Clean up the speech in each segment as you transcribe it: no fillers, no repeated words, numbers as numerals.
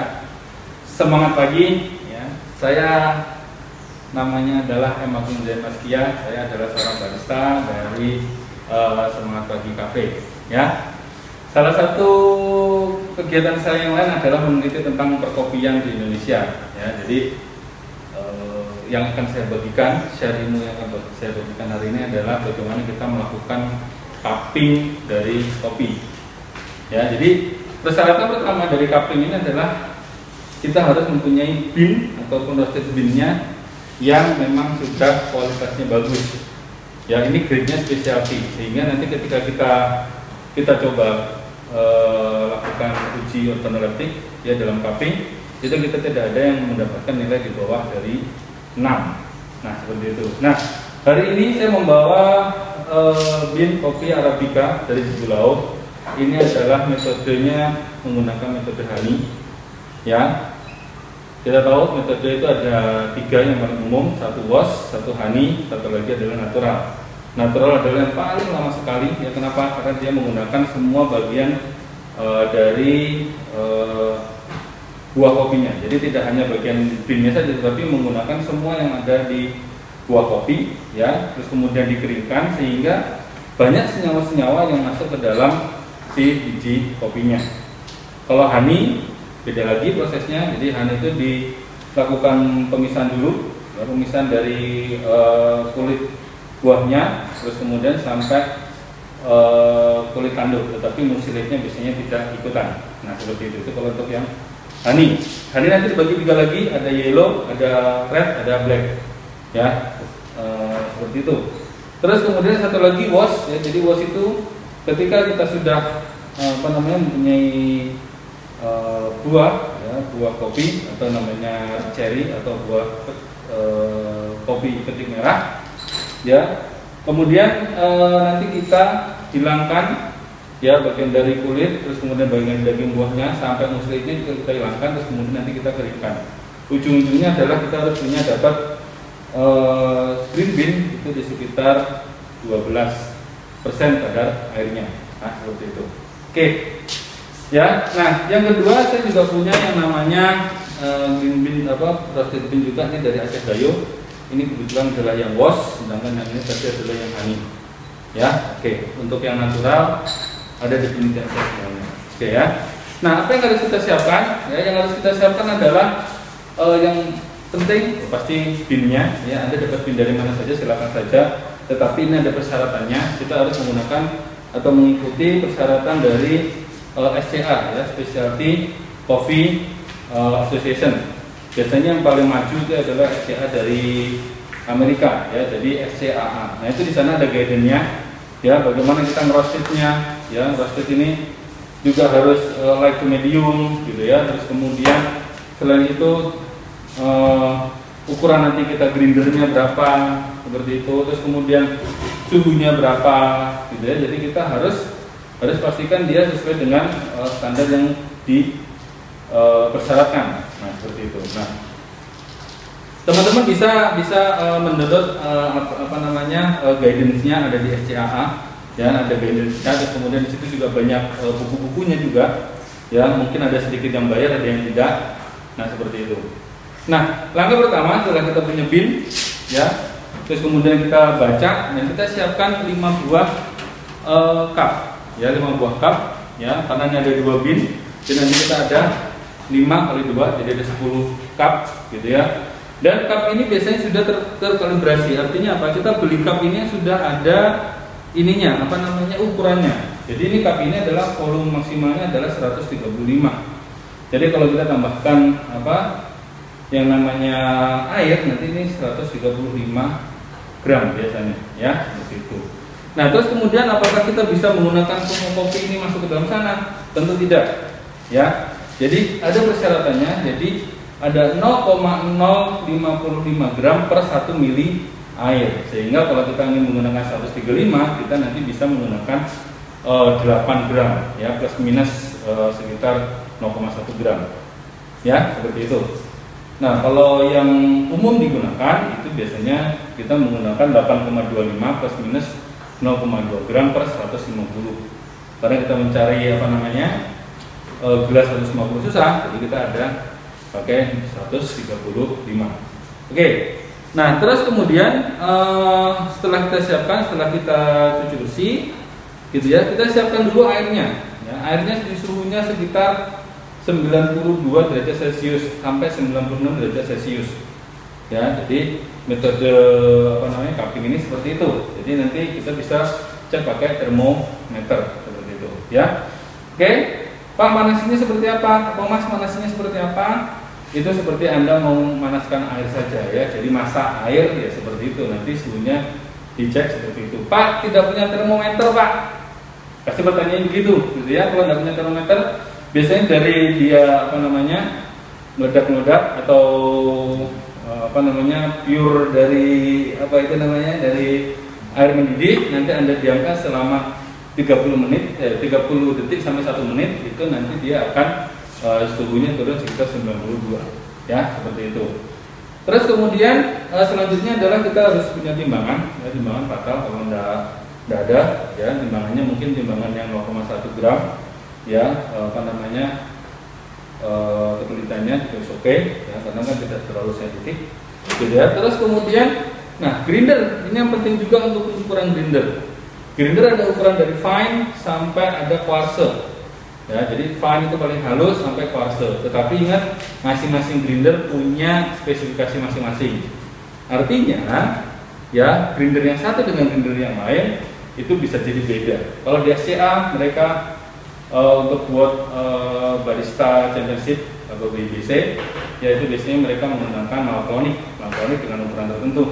ya. Semangat pagi ya. Saya namanya adalah M. Agung Maskia. Saya adalah seorang barista dari Semangat Pagi Cafe ya. Salah satu kegiatan saya yang lain adalah meneliti tentang perkopian di Indonesia ya. Jadi yang akan saya bagikan, share ilmu yang akan saya bagikan hari ini adalah bagaimana kita melakukan cupping dari kopi ya. Jadi persyaratan pertama dari cupping ini adalah kita harus mempunyai bean ataupun roasted bean-nya yang memang sudah kualitasnya bagus ya. Ini grade-nya specialty, sehingga nanti ketika kita coba lakukan uji organoleptik ya dalam cupping, itu kita tidak ada yang mendapatkan nilai di bawah dari 6. Nah seperti itu. Nah hari ini saya membawa bean kopi Arabica dari Jebulao. Ini adalah metodenya menggunakan metode honey ya. Kita tahu metode itu ada 3 yang paling umum, satu wash, satu honey, satu lagi adalah natural. Natural adalah yang paling lama sekali ya. Kenapa? Karena dia menggunakan semua bagian dari buah kopinya. Jadi tidak hanya bagian bean-nya saja, tetapi menggunakan semua yang ada di buah kopi ya. Terus kemudian dikeringkan sehingga banyak senyawa-senyawa yang masuk ke dalam si biji kopinya. Kalau honey beda lagi prosesnya. Jadi honey itu dilakukan pemisahan dulu ya, pemisahan dari kulit buahnya, terus kemudian sampai kulit tanduk, tetapi musilitnya biasanya tidak ikutan. Nah seperti itu kalau untuk yang honey. Honey nanti dibagi 3 lagi, ada yellow, ada red, ada black ya, seperti itu. Terus kemudian satu lagi wash ya. Jadi wash itu ketika kita sudah mempunyai buah ya, buah kopi atau namanya cherry atau buah kopi petik merah ya. Kemudian nanti kita hilangkan ya bagian dari kulit, terus kemudian bagian daging buahnya sampai musilitnya juga kita hilangkan, terus kemudian nanti kita keringkan. Ujung-ujungnya adalah kita harus punya dapat green bean itu di sekitar 12% kadar airnya. Nah seperti itu. Oke ya. Nah yang kedua saya juga punya yang namanya green bean roasted bean juga, ini dari Aceh Gayo. Ini kebetulan adalah yang wash, sedangkan yang ini tadi adalah yang honey ya. Oke, untuk yang natural ada di penelitian saya semuanya. Oke ya. Nah apa yang harus kita siapkan ya? Yang harus kita siapkan adalah yang penting pasti bean-nya ya. Anda dapat bean dari mana saja silakan saja, tetapi ini ada persyaratannya. Kita harus menggunakan atau mengikuti persyaratan dari SCA ya, Specialty Coffee Association. Biasanya yang paling maju itu adalah SCA dari Amerika ya, jadi SCAA. Nah itu di sana ada guidance-nya ya, bagaimana kita ngerostednya ya. Roasted ini juga harus light to medium gitu ya. Terus kemudian selain itu ukuran nanti kita grindernya berapa seperti itu. Terus kemudian suhunya berapa gitu ya. Jadi kita harus pastikan dia sesuai dengan standar yang dipersyaratkan. Nah seperti itu. Nah teman-teman bisa mendownload guidance-nya ada di SCAA ya, ada guidance-nya. Terus kemudian di situ juga banyak buku-bukunya juga ya. Mungkin ada sedikit yang bayar, ada yang tidak. Nah seperti itu. Nah langkah pertama setelah kita punya bean ya, terus kemudian kita baca dan kita siapkan 5 buah cup ya, 5 buah cup ya, karena ini ada 2 bean, jadi nanti kita ada 5 kali 2, jadi ada 10 cup gitu ya. Dan cup ini biasanya sudah terkalibrasi. Artinya apa? Kita beli cup ini sudah ada ininya, ukurannya. Jadi ini cup ini adalah volume maksimalnya adalah 135. Jadi kalau kita tambahkan yang namanya air, nanti ini 135 gram biasanya ya, seperti itu. Nah terus kemudian apakah kita bisa menggunakan semua kopi ini masuk ke dalam sana? Tentu tidak ya. Jadi ada persyaratannya. Jadi ada 0,055 gram per 1 mili air. Sehingga kalau kita ingin menggunakan 135, kita nanti bisa menggunakan 8 gram ya, plus minus sekitar 0,1 gram ya, seperti itu. Nah kalau yang umum digunakan itu biasanya kita menggunakan 8,25 plus minus 0,2 gram per 150. Karena kita mencari gelas 150 susah, jadi kita ada pakai 135. Oke. Nah, terus kemudian setelah kita siapkan, setelah kita cuci bersih, gitu ya, kita siapkan dulu airnya. Ya, airnya di suhunya sekitar 92 derajat Celcius sampai 96 derajat Celcius. Ya, jadi metode cupping ini seperti itu. Jadi nanti kita bisa cek pakai termometer seperti itu. Ya, oke. Pak, manasinya seperti apa? Pak Mas, manasinya seperti apa? Itu seperti Anda mau memanaskan air saja ya. Jadi masak air ya seperti itu. Nanti suhunya dicek seperti itu. Pak, tidak punya termometer, Pak. Pasti pertanyaan begitu, gitu ya. Kalau tidak punya termometer, biasanya dari dia meledak-meledak atau pure dari dari air mendidih, nanti Anda diamkan selama 30 detik sampai 1 menit, itu nanti dia akan suhunya turun sekitar 92 ya, seperti itu. Terus kemudian selanjutnya adalah kita harus punya timbangan ya, timbangan fatal. Kalau tidak ada ya, timbangannya mungkin timbangan yang 0,1 gram ya, kesulitannya juga oke ya, karena kan tidak terlalu sensitif gitu ya. Terus kemudian grinder ini yang penting juga untuk ukuran grinder. Grinder ada ukuran dari fine sampai ada coarse. Ya, jadi fine itu paling halus sampai coarse. Tetapi ingat, masing-masing grinder punya spesifikasi masing-masing. Artinya, ya grinder yang satu dengan grinder yang lain itu bisa jadi beda. Kalau di SCA mereka untuk buat barista championship atau BBC, yaitu biasanya mereka menggunakan malclonic dengan ukuran tertentu,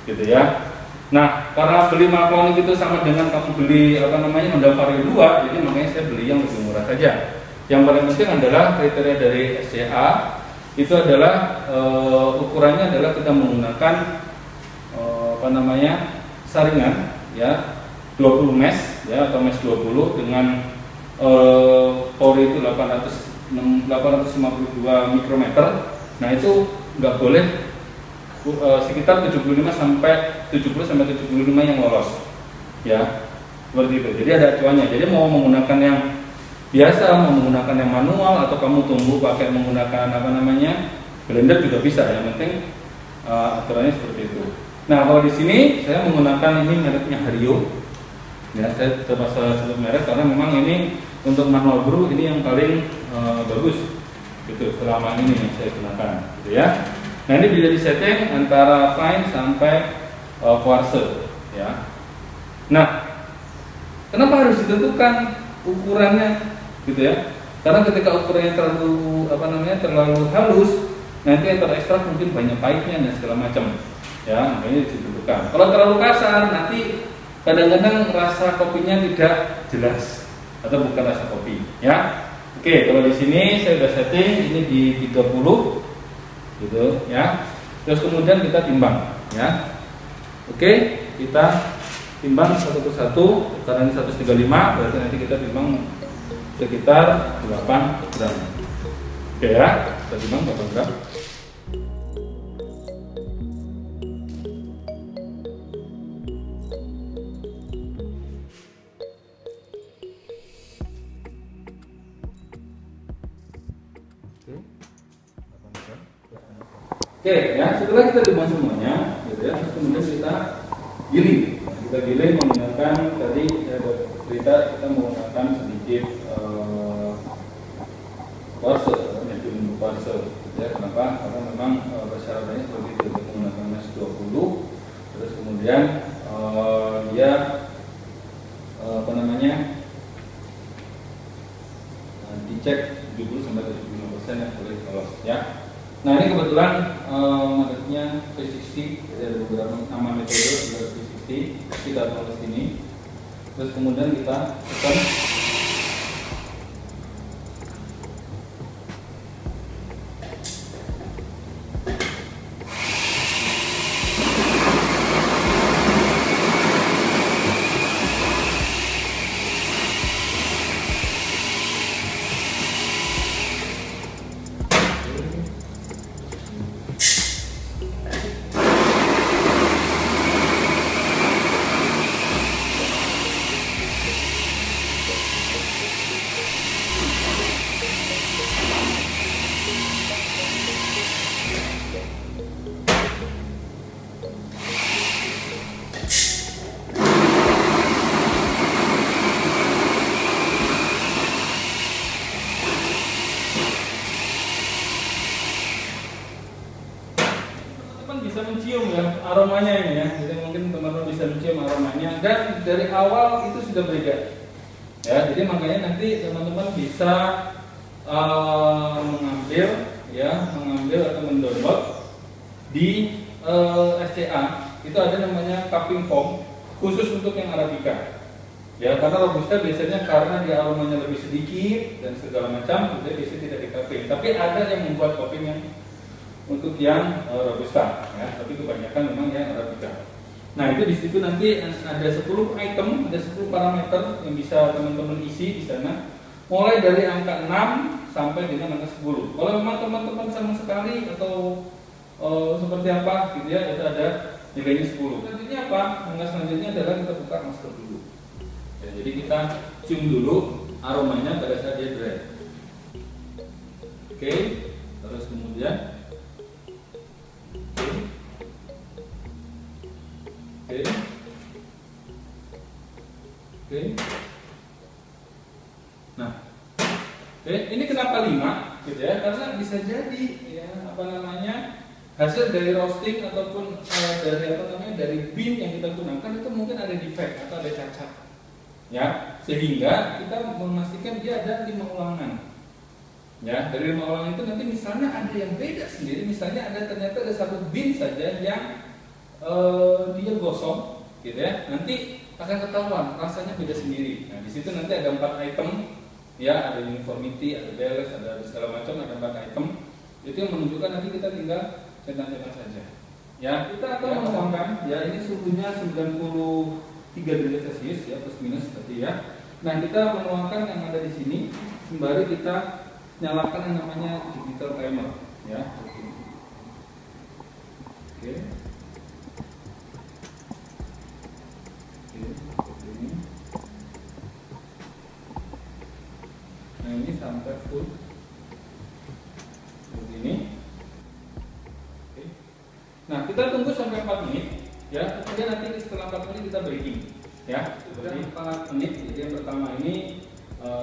gitu ya. Nah, karena beli malclonic itu sama dengan kamu beli Honda Vario 2, jadi makanya saya beli yang lebih murah saja. Yang paling penting adalah kriteria dari SCA itu adalah ukurannya adalah kita menggunakan saringan ya 20 mesh ya, atau mesh 20 dengan pori itu 852 mikrometer. Nah, itu nggak boleh sekitar 75 sampai 75 yang lolos ya, seperti itu. Jadi ada acuannya. Jadi mau menggunakan yang biasa, mau menggunakan yang manual, atau kamu tunggu pakai menggunakan blender juga bisa. Yang penting aturannya seperti itu. Nah, kalau di sini saya menggunakan ini mereknya Hario ya, saya terpaksa sebut merek karena memang ini untuk manual brew ini yang paling bagus gitu selama ini yang saya gunakan gitu ya. Nah, ini bisa disetting antara fine sampai coarse ya. Nah, kenapa harus ditentukan ukurannya gitu ya? Karena ketika ukurannya terlalu halus, nanti yang terekstrak mungkin banyak pahitnya dan segala macam ya, makanya ditentukan. Kalau terlalu kasar, nanti kadang-kadang rasa kopinya tidak jelas atau bukan rasa kopi ya. Oke, kalau di sini saya sudah setting ini di 30 gitu ya. Terus kemudian kita timbang ya. Oke, kita timbang satu persatu. Karena ini 135, berarti nanti kita timbang sekitar 8 gram. Oke ya, kita timbang 8 gram. Oke ya, setelah kita timbang semuanya gitu ya, kemudian kita giling. Kita giling menggunakan tadi kita menggunakan sedikit coarse, medium coarse ya. Kenapa? Karena memang persyaratannya seperti itu, kita menggunakan mesh 20. Terus kemudian dia dicek 70 sampai 75% yang boleh lolos ya. Nah, ini kebetulan mereknya P60, jadi ada beberapa nama metode dari P60, kita tulis ini. Terus kemudian kita tekan. bisa mencium ya aromanya ini ya. Jadi mungkin teman-teman bisa mencium aromanya dan dari awal itu sudah beda. Ya, jadi makanya nanti teman-teman bisa mengambil atau mendownload di SCA. Itu ada namanya cupping foam khusus untuk yang Arabica. Ya, karena Robusta biasanya karena dia aromanya lebih sedikit dan segala macam, jadi biasanya tidak di cupping. Tapi ada yang membuat cupping yang untuk yang Robusta, ya. Tapi kebanyakan memang yang Arabica. Nah, itu di situ nanti ada 10 item, ada 10 parameter yang bisa teman-teman isi di sana. Mulai dari angka 6 sampai dengan angka 10. Kalau memang teman-teman sama sekali atau seperti apa gitu ya, itu ada nilainya 10. Selanjutnya apa? Angka selanjutnya adalah kita buka masker dulu. Ya, jadi kita cium dulu aromanya pada saat dia dry. Oke, terus kemudian Oke. Nah, ini kenapa 5 gitu ya? Karena bisa jadi ya hasil dari roasting ataupun dari bean yang kita gunakan itu mungkin ada defect atau ada cacat. Ya, sehingga kita memastikan dia ada 5 ulangan. Ya, dari 5 ulangan itu nanti misalnya ada yang beda sendiri, misalnya ternyata ada satu bean saja yang dia gosong gitu ya. Nanti akan ketahuan rasanya beda sendiri. Nah, di situ nanti ada 4 item ya, ada uniformity, ada balance, ada segala macam, ada 4 item. Itu yang menunjukkan nanti kita tinggal centang-centang saja. Ya, kita akan menuangkan ya, ini suhunya 93 derajat Celcius ya, plus minus seperti ya. Nah, kita menuangkan yang ada di sini sembari kita nyalakan yang namanya digital timer ya. Oke. Seperti ini. Nah, ini sampai full seperti ini. Oke. Nah, kita tunggu sampai 4 menit ya. Kemudian nanti setelah 4 menit kita breaking ya. Seperti 4 menit. Jadi yang pertama ini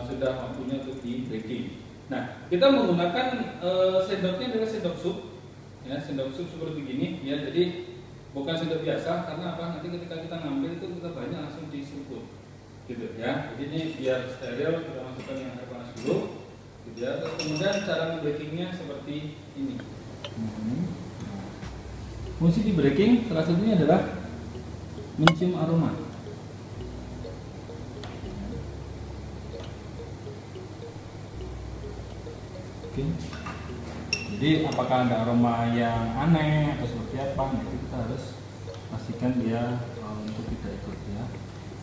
sudah waktunya untuk di breaking. Nah, kita menggunakan sendoknya adalah sendok sup ya, sendok sup seperti begini ya. Jadi bukan sendok biasa, karena apa? Nanti ketika kita ngambil itu kita banyak langsung diseruput gitu ya. Jadi ini biar steril, kita masukkan yang air panas dulu gitu ya. Terus kemudian cara breakingnya seperti ini. Fungsi di breaking salah satunya adalah mencium aroma. Oke. Jadi apakah ada aroma yang aneh atau seperti apa? Nanti kita harus pastikan dia untuk tidak ikut ya.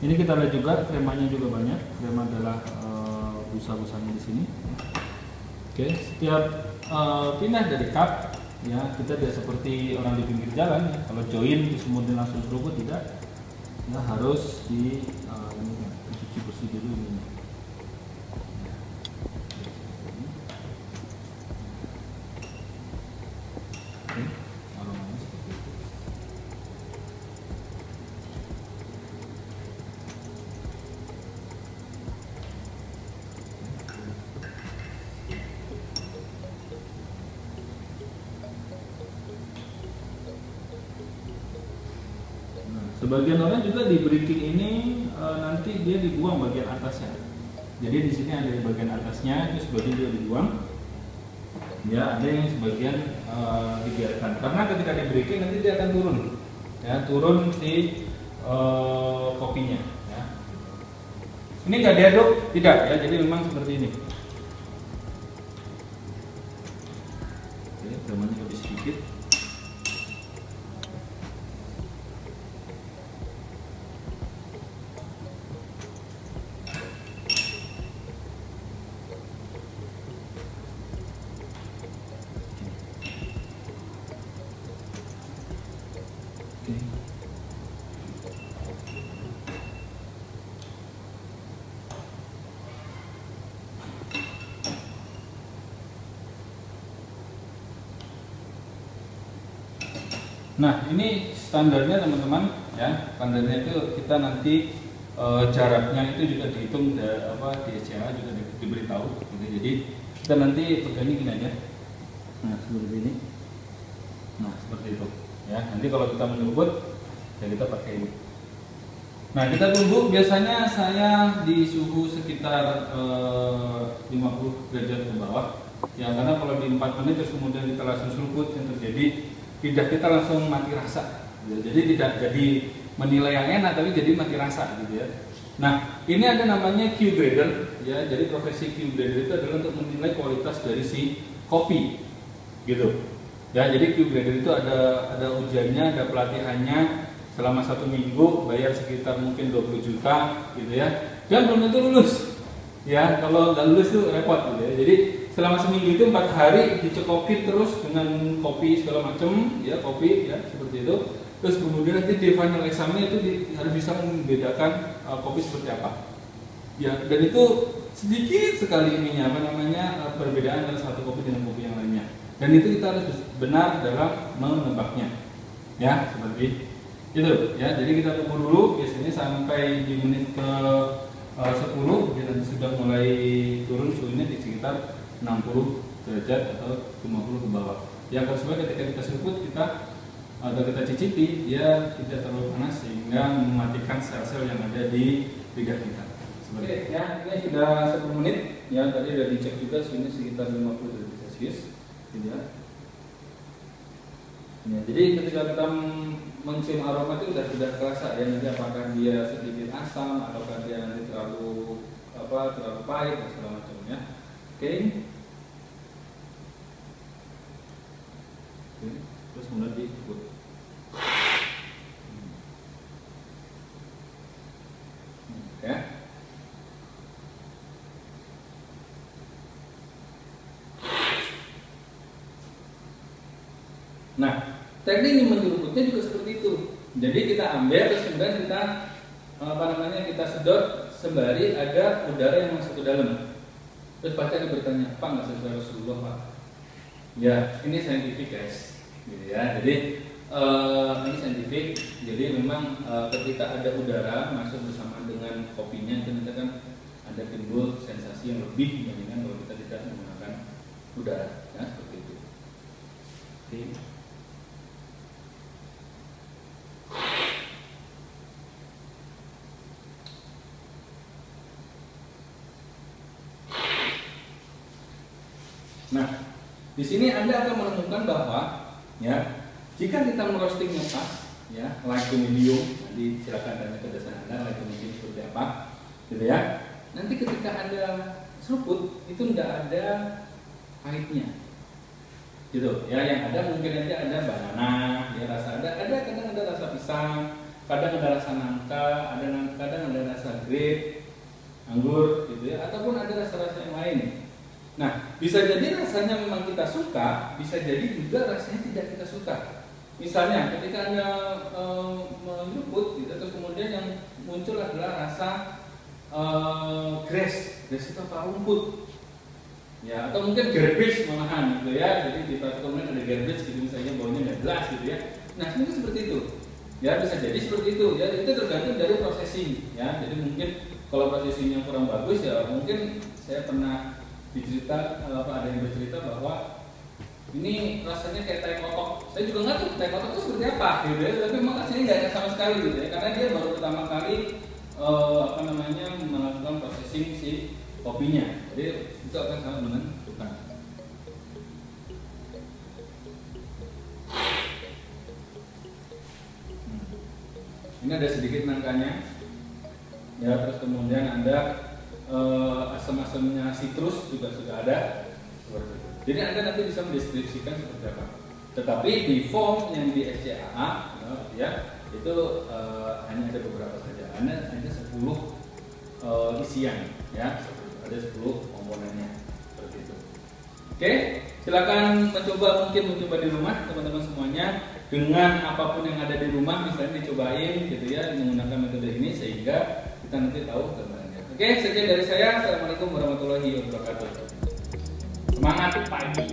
Ini kita lihat juga kremanya juga banyak. Krema adalah busa-busanya di sini. Oke. Setiap pindah dari cup ya, kita tidak seperti orang di pinggir jalan ya. Kalau join terus kemudian langsung seruput, tidak. Ya, harus dicuci bersih dulu ini. Sebagian orang juga di breaking ini nanti dia dibuang bagian atasnya. Jadi di sini ada di bagian atasnya, itu sebagian juga dibuang. Ya, ada yang sebagian dibiarkan. Karena ketika di breaking nanti dia akan turun. Ya, turun si kopinya. Ya. Ini nggak diaduk, tidak ya. Jadi memang seperti ini. Oke, gambarnya lebih sedikit. Nah, ini standarnya teman-teman ya. Standarnya itu kita nanti jaraknya itu juga dihitung di SCA juga diberitahu gitu. Jadi kita nanti pegangnya gini aja. Nah, seperti ini. Nah, seperti itu Ya, nanti kalau kita menyeruput ya kita pakai ini. Nah, kita tunggu, biasanya saya di suhu sekitar 50 derajat ke bawah. Ya, karena kalau di 4 menit terus kemudian kita langsung seruput, yang terjadi lidah kita langsung mati rasa. Ya, jadi tidak jadi menilai yang enak, tapi jadi mati rasa gitu ya. Nah, ini ada namanya Q grader ya. Jadi profesi Q grader itu adalah untuk menilai kualitas dari si kopi. Gitu. Ya, jadi Q grader itu ada ujiannya, ada pelatihannya selama 1 minggu, bayar sekitar mungkin 20 juta gitu ya. Dan belum tentu lulus. Ya, kalau nggak lulus tuh repot gitu ya. Jadi selama seminggu itu 4 hari dicekoki terus dengan kopi segala macam ya, kopi ya seperti itu. Terus kemudian nanti di final examnya itu harus bisa membedakan kopi seperti apa. Ya, dan itu sedikit sekali ininya perbedaan antara satu kopi dengan kopi yang lainnya. Dan itu kita harus benar dalam menebaknya. Ya, seperti itu ya. Jadi kita tunggu dulu biasanya sampai di menit ke 10 dia nanti sudah mulai turun suhunya di sekitar 60 derajat atau 50 ke bawah. Ya, agar supaya ketika kita seruput atau kita cicipi dia tidak terlalu panas sehingga mematikan sel-sel yang ada di lidah kita. Oke, ya, ini sudah 10 menit ya, tadi sudah dicek juga suhunya sekitar 50 derajat Celcius gitu ya. Ya, jadi ketika kita mencium aroma itu sudah terasa ya, nanti apakah dia sedikit asam ataukah dia nanti terlalu pahit dan segala macamnya. Oke. Terus kemudian diikut. Ya. Nah, teknik menyeruputnya juga seperti itu. Jadi kita ambil terus kemudian kita sedot sembari ada udara yang masuk ke dalam. Terus Pak Cak bertanya, Pak nggak sesuai Rasulullah Pak? Ya, ini saintifik guys, gitu ya. Jadi ini saintifik. Jadi memang ketika ada udara masuk bersama dengan kopinya itu nanti kan ada timbul sensasi yang lebih dibandingkan kalau kita tidak menggunakan udara, ya seperti itu. Oke. Nah, di sini Anda akan menemukan bahwa ya, jika kita merostingnya pas, ya, light to medium, nanti silakan tanya ke dosen Anda light to medium seperti apa, gitu ya. Nanti ketika Anda seruput itu tidak ada pahitnya, gitu ya. Yang ada mungkin nanti ada banana, ya rasa kadang ada rasa pisang, kadang ada rasa nangka, kadang ada rasa grape, anggur, gitu ya, ataupun ada rasa-rasa yang lain. Nah, bisa jadi rasanya memang kita suka, bisa jadi juga rasanya tidak kita suka. Misalnya, ketika Anda menyeruput, gitu, terus kemudian yang muncul adalah rasa grass itu apa? Rumput, ya, atau mungkin garbage malahan, gitu ya. Jadi di kemudian ada garbage, gitu misalnya baunya nggak jelas, gitu ya. Nah, mungkin seperti itu, ya bisa jadi seperti itu, ya. Itu tergantung dari processing, ya. Jadi mungkin kalau processingnya kurang bagus, ya mungkin saya pernah ada yang bercerita bahwa ini rasanya kayak tai kotok. Saya juga nggak tahu tai kotok itu seperti apa, gitu ya. Tapi memang rasanya nggak enak sama sekali, gitu ya. Karena dia baru pertama kali melakukan processing si kopinya. Jadi itu akan sangat menentukan. Ini ada sedikit nangkanya, ya. Terus kemudian Anda asam-asamnya citrus juga sudah ada. Jadi Anda nanti bisa mendeskripsikan seperti apa. Tetapi di form yang di SCAA ya, itu hanya ada beberapa saja. Hanya 10 isian, ya. Ada 10 komponennya seperti itu. Oke, silakan mencoba di rumah teman-teman semuanya dengan apapun yang ada di rumah, misalnya dicobain gitu ya menggunakan metode ini sehingga kita nanti tahu gambarannya. Oke, sekian dari saya. Assalamualaikum warahmatullahi wabarakatuh. Semangat pagi.